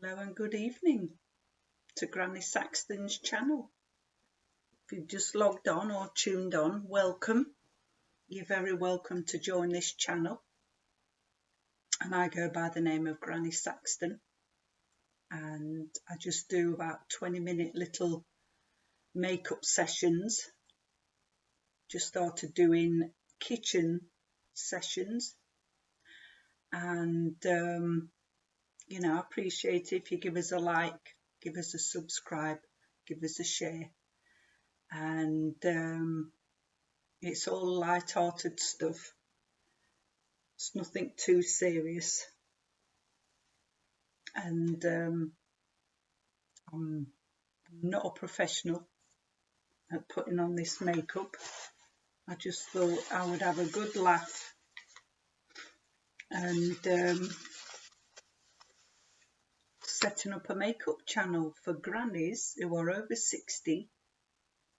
Hello and good evening to Granny Saxton's channel. If you've just logged on or tuned on, welcome. You're very welcome to join this channel. And I go by the name of Granny Saxton. And I just do about 20-minute little makeup sessions. Just started doing kitchen sessions. And, I appreciate it if you give us a like, give us a subscribe, give us a share. And it's all light-hearted stuff. It's nothing too serious. And I'm not a professional at putting on this makeup. I just thought I would have a good laugh and setting up a makeup channel for grannies who are over 60,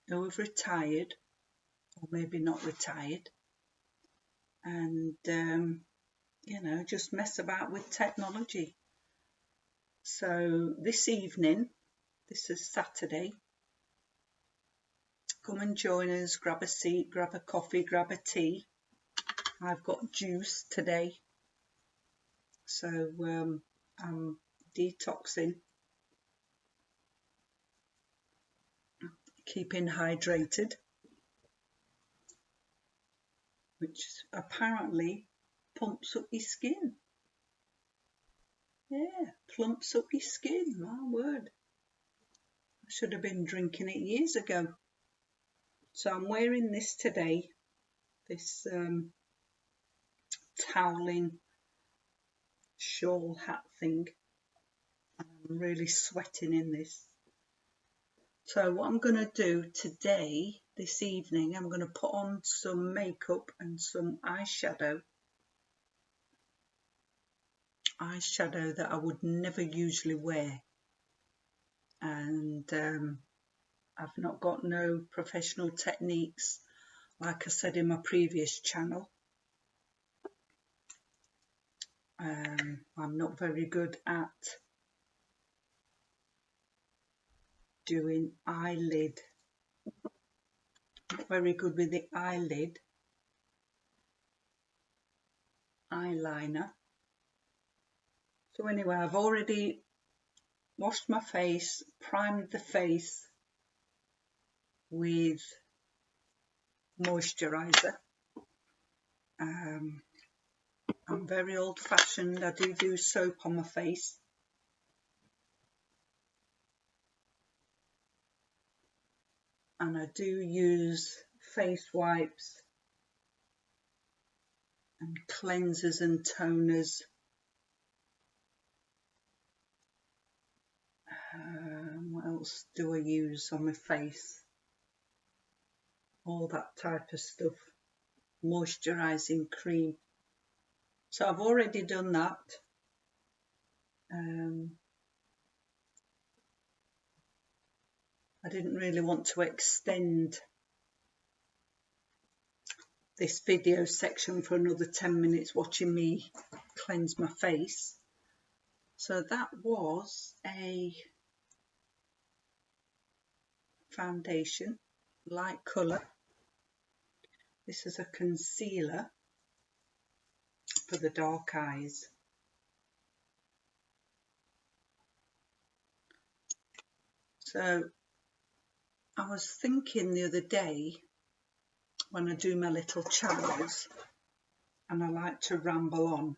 who have retired, or maybe not retired, and just mess about with technology. So this evening, this is Saturday, come and join us, grab a seat, grab a coffee, grab a tea. I've got juice today, so I'm detoxing, keeping hydrated, which apparently pumps up your skin. Yeah, plumps up your skin, my word. I should have been drinking it years ago. So I'm wearing this today, this toweling shawl hat thing. I'm really sweating in this. So what I'm going to do today, this evening, I'm going to put on some makeup and some eyeshadow that I would never usually wear. And I've not got no professional techniques, like I said in my previous channel. I'm not very good at doing eyelid. Not very good with the eyelid. Eyeliner. So anyway, I've already washed my face, primed the face with moisturiser. I'm very old-fashioned. I do soap on my face. And I do use face wipes and cleansers and toners. What else do I use on my face? All that type of stuff. Moisturising cream. So I've already done that. I didn't really want to extend this video section for another 10 minutes watching me cleanse my face. So that was a foundation, light colour. This is a concealer for the dark eyes. So I was thinking the other day, when I do my little channels and I like to ramble on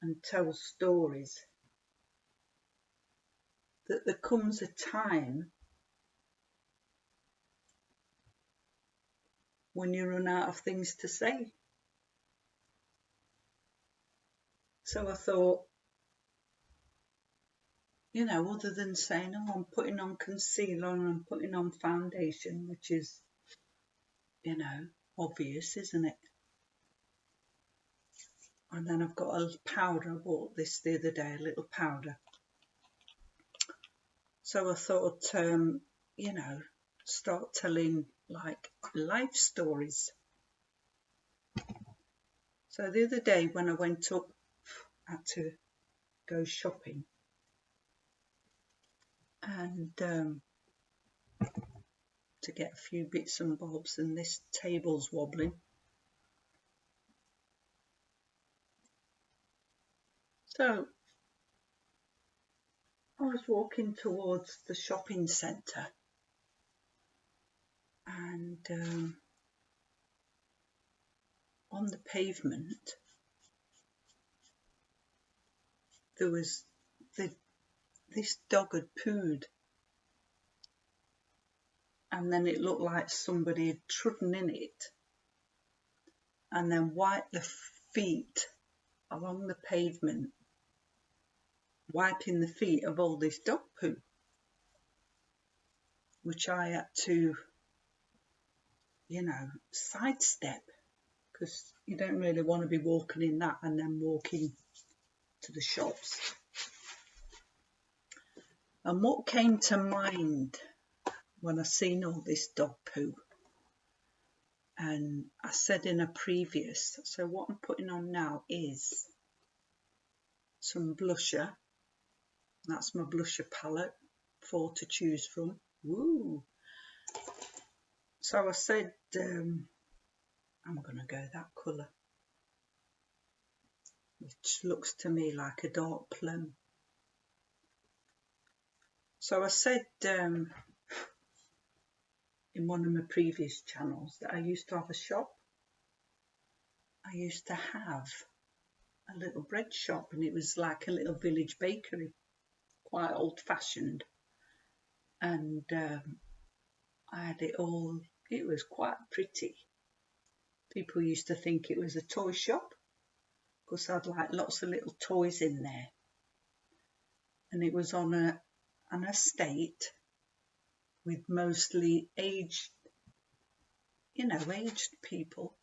and tell stories, that there comes a time when you run out of things to say. So I thought, other than saying, oh, I'm putting on concealer and I'm putting on foundation, which is, obvious, isn't it? And then I've got a powder. I bought this the other day, a little powder. So I thought, start telling like life stories. So the other day when I went up, I had to go shopping. and to get a few bits and bobs, and this table's wobbling. So I was walking towards the shopping centre, and on the pavement there was this dog had pooed, and then it looked like somebody had trodden in it and then wiped the feet along the pavement, wiping the feet of all this dog poo, which I had to, sidestep, because you don't really want to be walking in that and then walking to the shops. And what came to mind when I seen all this dog poo, and I said in a previous, so what I'm putting on now is some blusher. That's my blusher palette, 4 to choose from. Woo! So I said I'm going to go that colour, which looks to me like a dark plum. So I said in one of my previous channels that I used to have a shop. I used to have a little bread shop, and it was like a little village bakery, quite old fashioned, and I had it all. It was quite pretty. People used to think it was a toy shop because I'd like lots of little toys in there, and it was on an estate with mostly aged people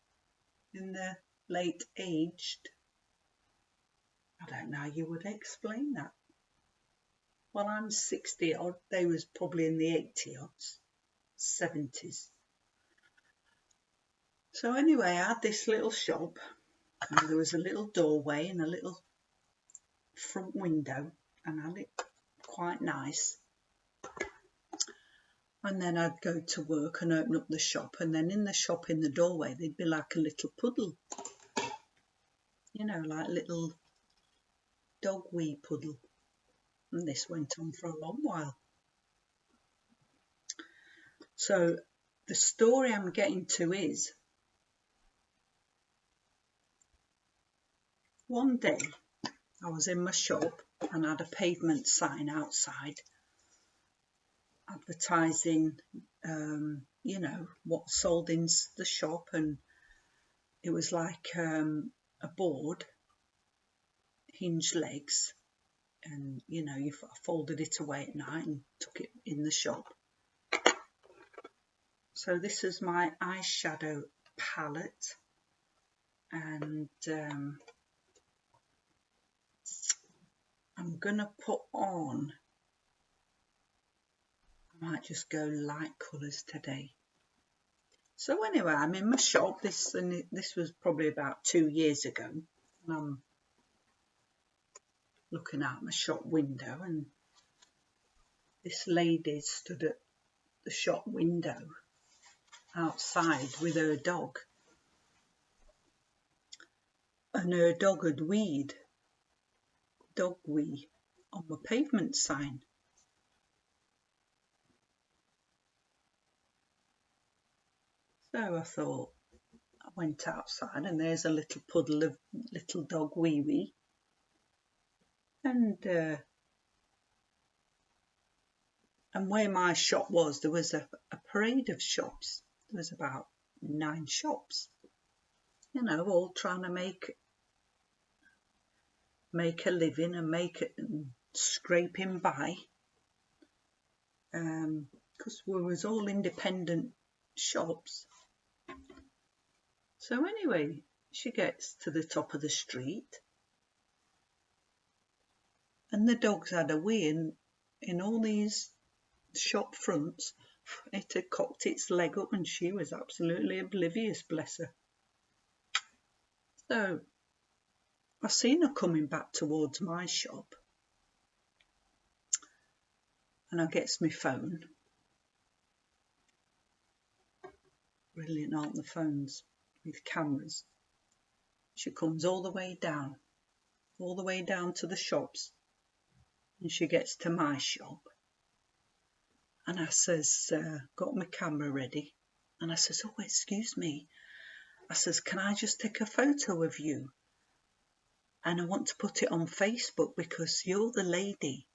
in their late aged. I don't know how you would explain that. Well, I'm 60 odd, they was probably in the 80 odds, 70s. So anyway, I had this little shop, and there was a little doorway and a little front window, and I looked quite nice. And then I'd go to work and open up the shop, and then in the shop, in the doorway, there'd be like a little puddle, like little dog wee puddle. And this went on for a long while. So the story I'm getting to is, one day I was in my shop and had a pavement sign outside advertising, what sold in the shop, and it was like a board, hinged legs, and you folded it away at night and took it in the shop. So this is my eyeshadow palette, and I'm gonna put on, I might just go light colours today. So anyway, I'm in my shop. This was probably about 2 years ago, and I'm looking out my shop window, and this lady stood at the shop window outside with her dog, and her dog had dog wee on my pavement sign. So I thought, I went outside, and there's a little puddle of little dog wee wee, and where my shop was, there was a parade of shops. There was about 9 shops, all trying to make a living and scraping by, because we was all independent shops. So anyway, she gets to the top of the street, and the dog's had a wee in all these shop fronts. It had cocked its leg up, and she was absolutely oblivious, bless her. So I seen her coming back towards my shop, and I gets my phone. Brilliant, aren't the phones with cameras? She comes all the way down to the shops, and she gets to my shop, and I says, got my camera ready, and I says, oh, excuse me, I says, can I just take a photo of you? And I want to put it on Facebook because you're the lady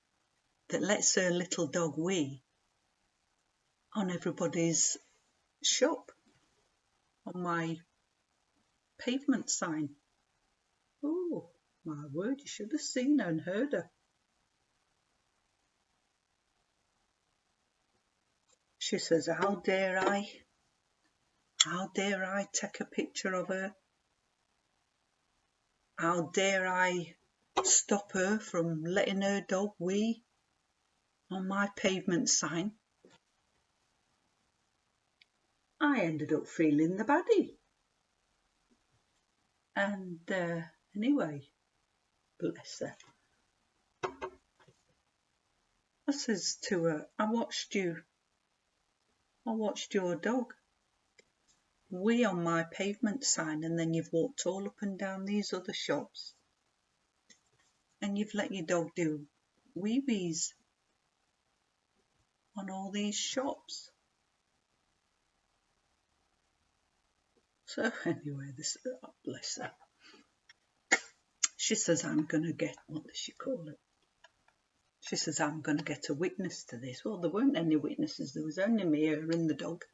that lets her little dog wee on everybody's shop, on my pavement sign. Oh, my word, you should have seen her and heard her. She says, how dare I take a picture of her? How dare I stop her from letting her dog wee on my pavement sign? I ended up feeling the baddie. And anyway, bless her. I says to her, I watched your dog wee on my pavement sign, and then you've walked all up and down these other shops and you've let your dog do wee-wees on all these shops. So anyway, bless her. She says, I'm going to get, what does she call it? She says, I'm going to get a witness to this. Well, there weren't any witnesses. There was only me, her and the dog.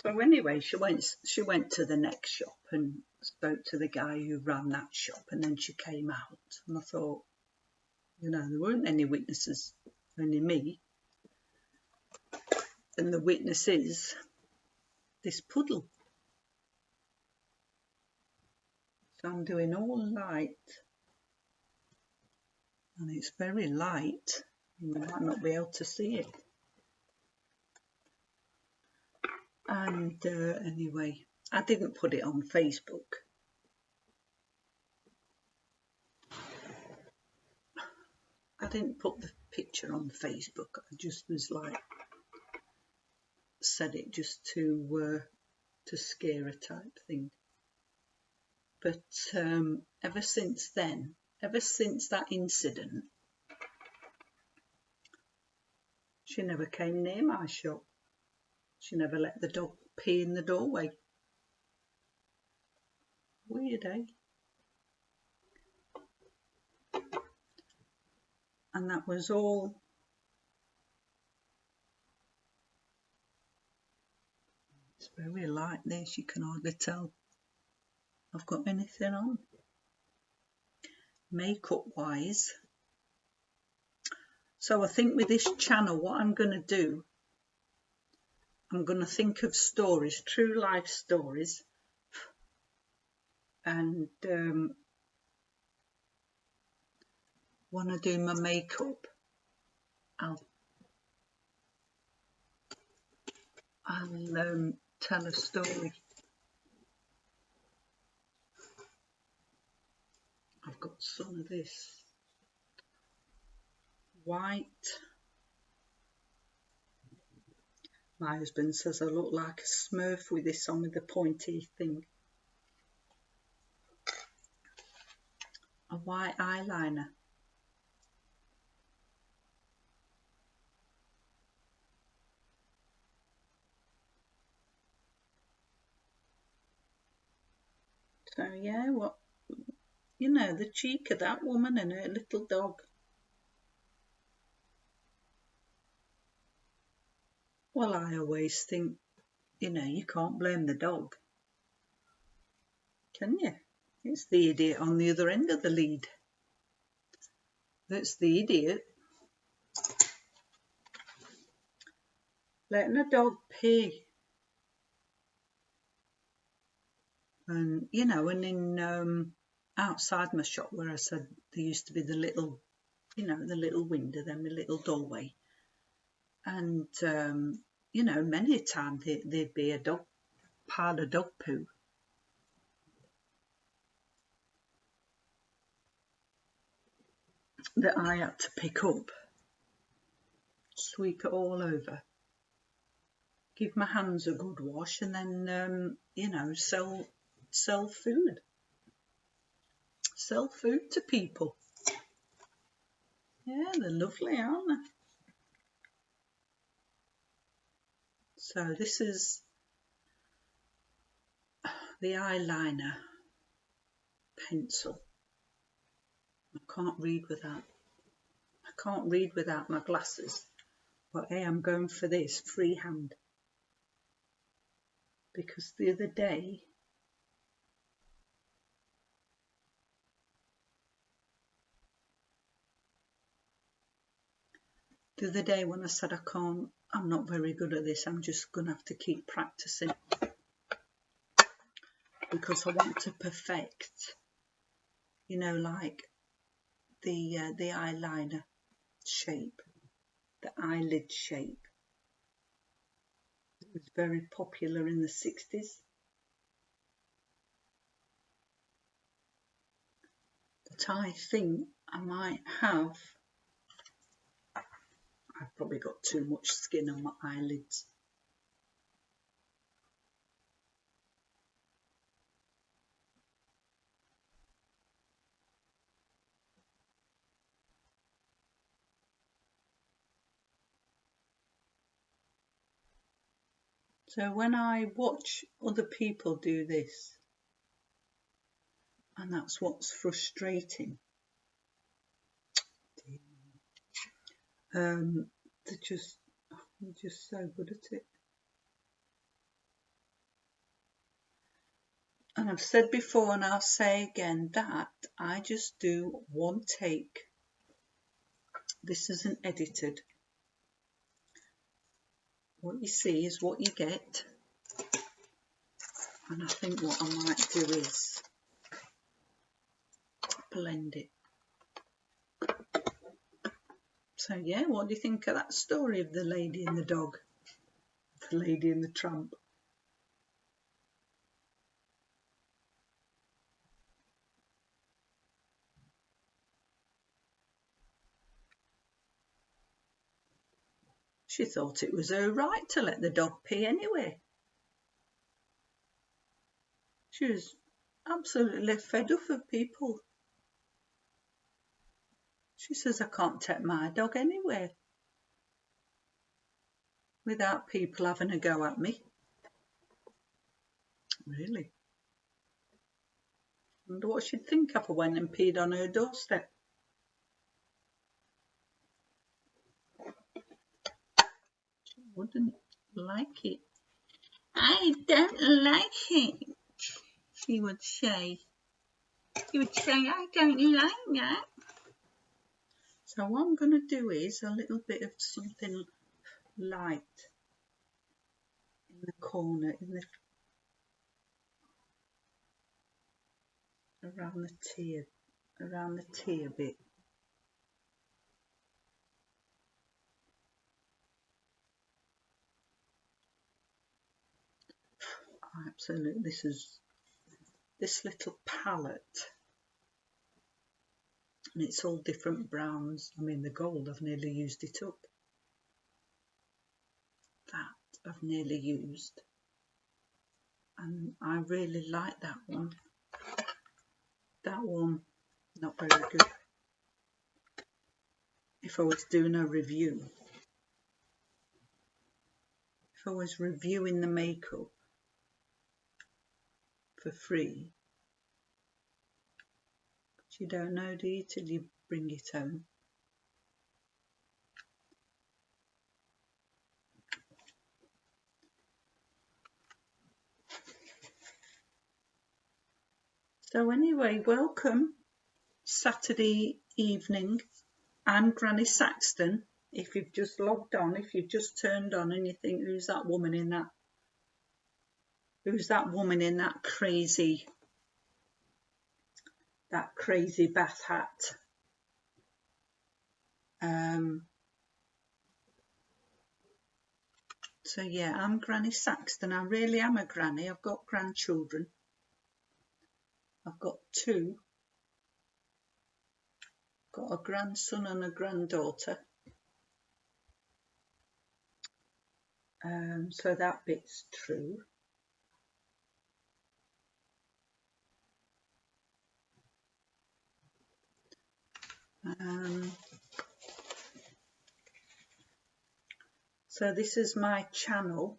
So anyway, she went to the next shop and spoke to the guy who ran that shop, and then she came out. And I thought, there weren't any witnesses, only me. And the witness is this puddle. So I'm doing all light, and it's very light. You might not be able to see it. And anyway, I didn't put it on Facebook. I didn't put the picture on Facebook. I just was like, said it just to scare her type thing. But ever since then, ever since that incident, she never came near my shop. She never let the dog pee in the doorway. Weird, eh? And that was all. It's very light there, you can hardly tell I've got anything on. Makeup wise. So I think with this channel, what I'm going to do, I'm going to think of stories, true life stories, and when I do my makeup, I'll tell a story. I've got some of this white. My husband says I look like a Smurf with this on, with the pointy thing. A white eyeliner. So yeah, the cheek of that woman and her little dog. Well, I always think, you can't blame the dog, can you? It's the idiot on the other end of the lead that's the idiot. Letting a dog pee. And, and in outside my shop where I said there used to be the little, the little window, then the little doorway. And, many a time there'd be a dog, pile of dog poo. that I had to pick up, sweep it all over, give my hands a good wash, and then, you know, sell food. Sell food to people. Yeah, they're lovely, aren't they? So this is the eyeliner pencil. I can't read without my glasses. But hey, I'm going for this freehand. Because the other day, when I said I'm not very good at this, I'm just going to have to keep practicing. Because I want to perfect, you know, like the eyeliner shape, the eyelid shape. It was very popular in the 60s. But I think I might have, I've probably got too much skin on my eyelids. So when I watch other people do this, and that's what's frustrating, they're just so good at it. And I've said before and I'll say again that I just do one take. This isn't edited. What you see is what you get. And I think what I might do is blend it. So yeah, what do you think of that story of the lady and the dog? The lady and the tramp. She thought it was her right to let the dog pee anyway. She was absolutely fed up of people. She says, I can't take my dog anywhere without people having a go at me. Really? I wonder what she'd think if I went and peed on her doorstep. She wouldn't like it. I don't like it, she would say. She would say, I don't like that. So what I'm going to do is a little bit of something light in the corner, around the tear bit. Absolutely, this little palette, and it's all different browns. I mean, the gold, I've nearly used it up. That I've nearly used, and I really like that one. That one, not very good. If I was doing a review, if I was reviewing the makeup for free, but you don't know, do you, till you bring it home. So anyway, welcome Saturday evening. I'm Granny Saxton. If you've just logged on, if you've just turned on and you think, who's that woman in that crazy bath hat? So yeah, I'm Granny Saxton. I really am a granny. I've got grandchildren. I've got two got a grandson and a granddaughter. So that bit's true. So this is my channel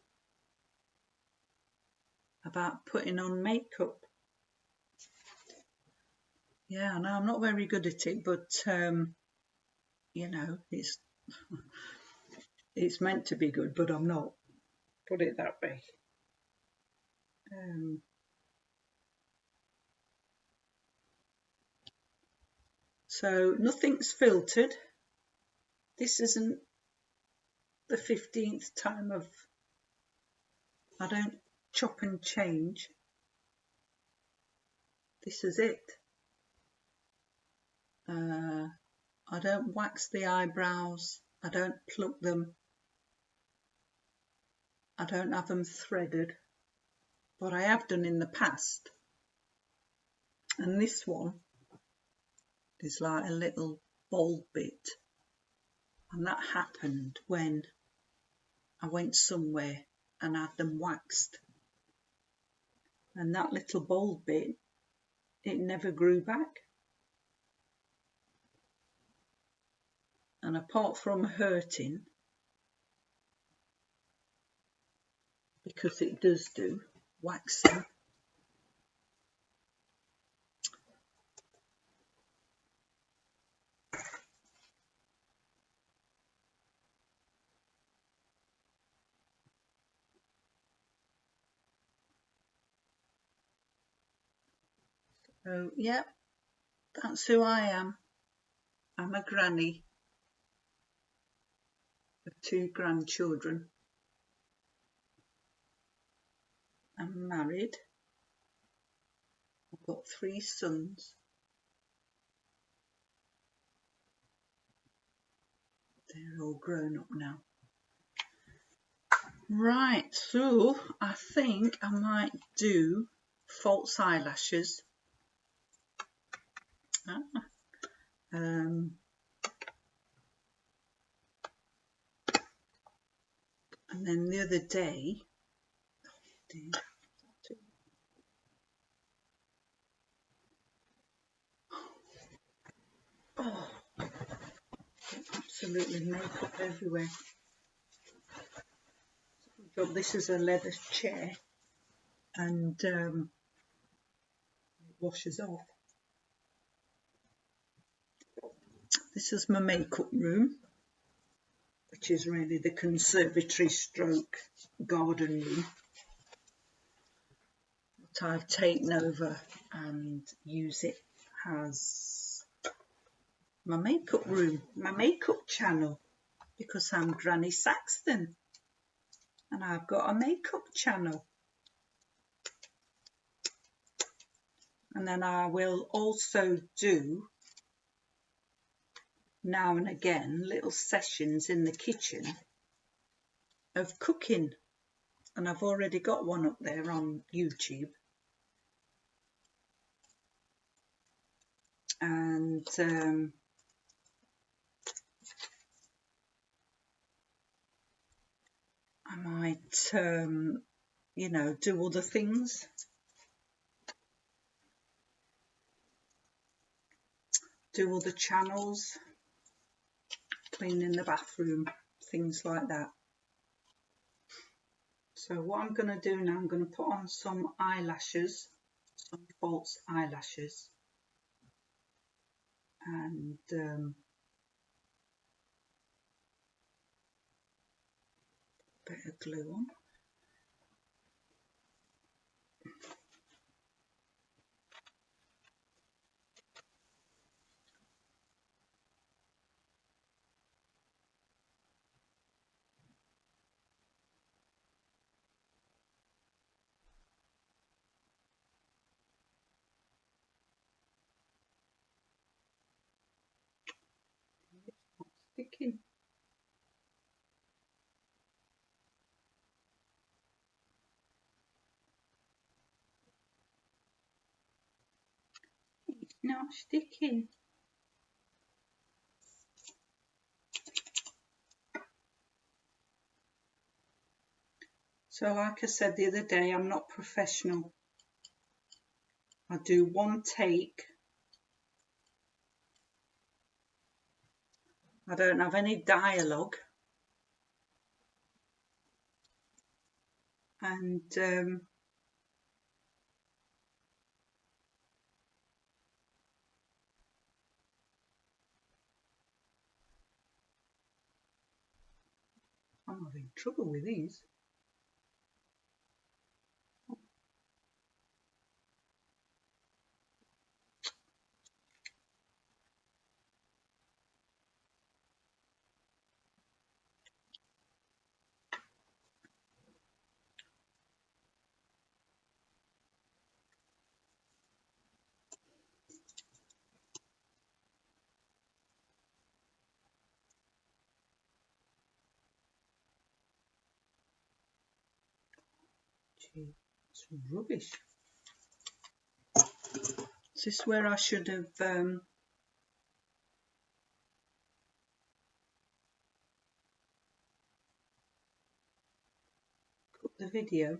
about putting on makeup. Yeah, I know I'm not very good at it, but you know, it's meant to be good, but I'm not. Put it that way. So nothing's filtered. This isn't the 15th time I don't chop and change. This is it. I don't wax the eyebrows. I don't pluck them. I don't have them threaded. But I have done in the past. And this one is like a little bald bit. And that happened when I went somewhere and had them waxed. And that little bald bit, it never grew back. And apart from hurting, because it does do waxing, so yeah, that's who I am. I'm a granny of 2 grandchildren. I'm married. I've got 3 sons. They're all grown up now. Right, so I think I might do false eyelashes. And then the other day, absolutely makeup everywhere. This is a leather chair, and it washes off. This is my makeup room, which is really the conservatory stroke garden room that I've taken over and use it as my makeup room, my makeup channel, because I'm Granny Saxton and I've got a makeup channel. And then I will also do now and again little sessions in the kitchen of cooking, and I've already got one up there on YouTube. And I might you know, do other things, do other channels, cleaning the bathroom, things like that. So what I'm going to do now, I'm going to put on some eyelashes, some false eyelashes, and bit of glue on. It's not sticking. It's not sticking. So like I said the other day, I'm not professional. I do one take. I don't have any dialogue. And I'm having trouble with these. Gee, it's rubbish. Is this where I should have cut the video? Is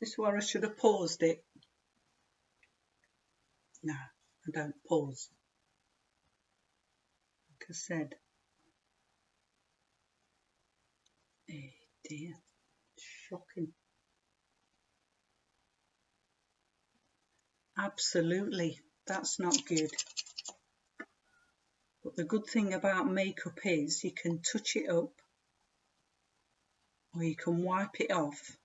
this where I should have paused it? No, I don't pause. Like I said. Oh dear, shocking. Absolutely, that's not good. But the good thing about makeup is you can touch it up or you can wipe it off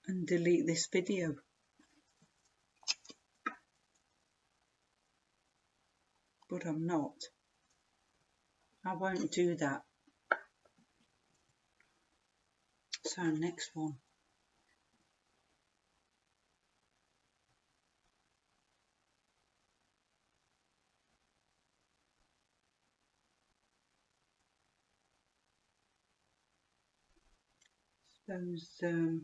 and delete this video. But I'm not. I won't do that. So next one. Suppose do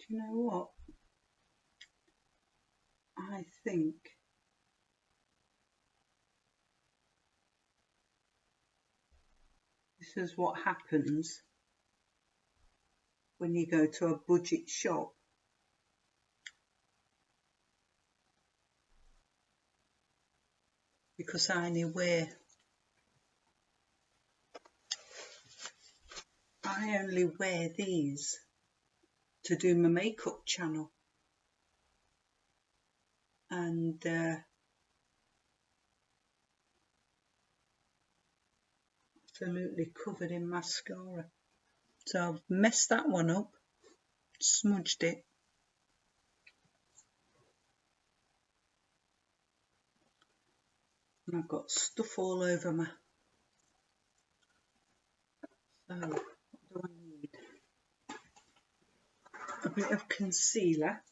you know what? I think this is what happens when you go to a budget shop. Because I only wear these to do my makeup channel. And absolutely covered in mascara. So I've messed that one up, smudged it. And I've got stuff all over me. So what do I need? A bit of concealer.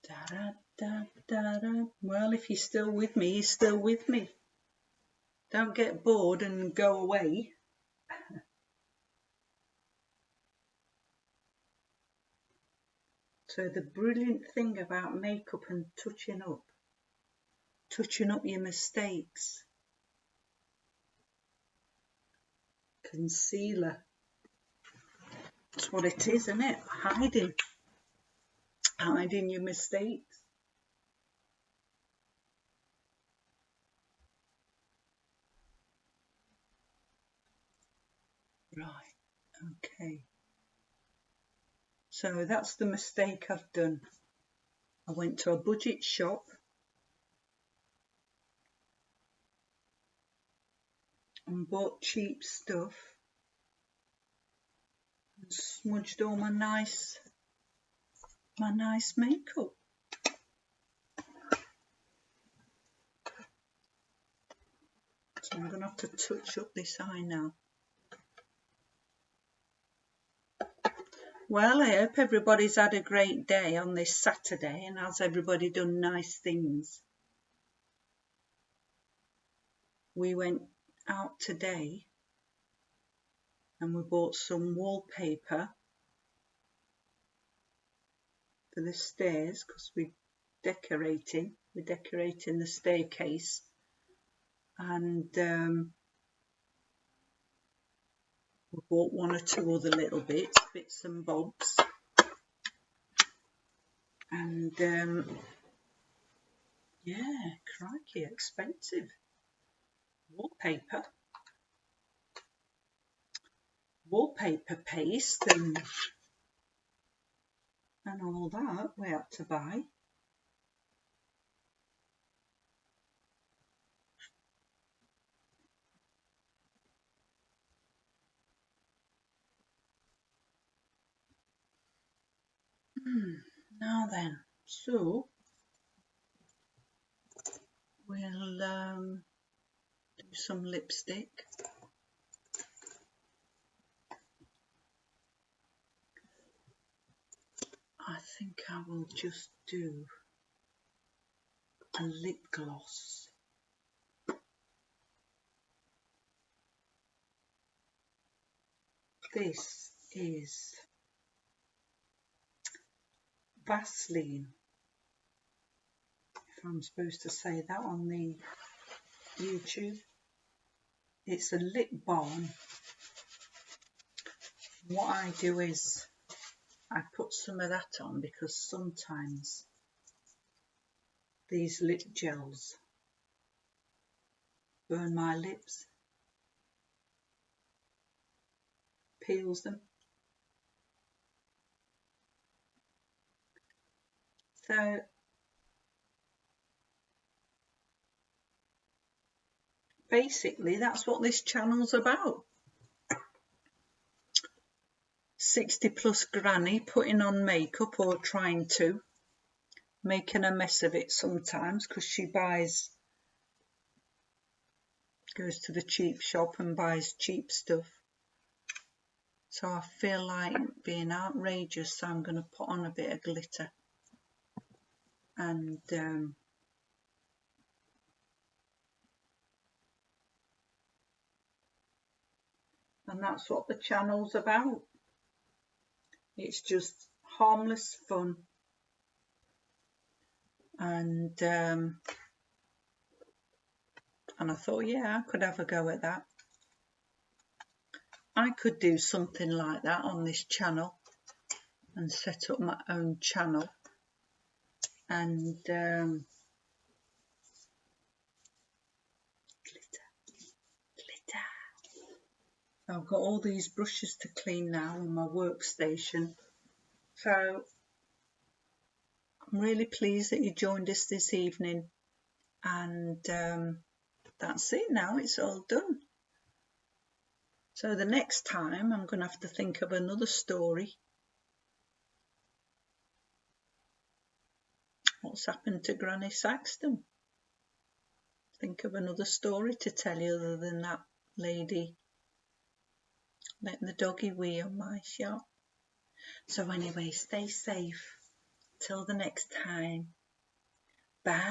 Da, da, da, da. Well, if you're still with me, you're still with me. Don't get bored and go away. So the brilliant thing about makeup and touching up your mistakes. Concealer. That's what it is, isn't it? Hiding your mistakes. Right, okay. So that's the mistake I've done. I went to a budget shop and bought cheap stuff and smudged all my nice makeup. So I'm going to have to touch up this eye now. Well, I hope everybody's had a great day on this Saturday, and has everybody done nice things? We went out today and we bought some wallpaper for the stairs because we're decorating the staircase, and we bought one or two other little bits and bobs, and yeah, crikey, expensive wallpaper paste and all that we had to buy. Now then, so we'll do some lipstick. I think I will just do a lip gloss. This is Vaseline, if I'm supposed to say that on the YouTube. It's a lip balm. What I do is I put some of that on because sometimes these lip gels burn my lips, peels them. So basically that's what this channel's about. 60 plus granny putting on makeup, or trying to, making a mess of it sometimes because she goes to the cheap shop and buys cheap stuff. So I feel like being outrageous, so I'm going to put on a bit of glitter, and that's what the channel's about. It's just harmless fun, and I thought, yeah, I could have a go at that. I could do something like that on this channel and set up my own channel, and glitter. I've got all these brushes to clean now on my workstation, so I'm really pleased that you joined us this evening, and that's it now, it's all done. So the next time I'm going to have to think of another story. What's happened to Granny Saxton? Think of another story to tell you other than that lady letting the doggy wee on my shop. So anyway, stay safe. Till the next time. Bye.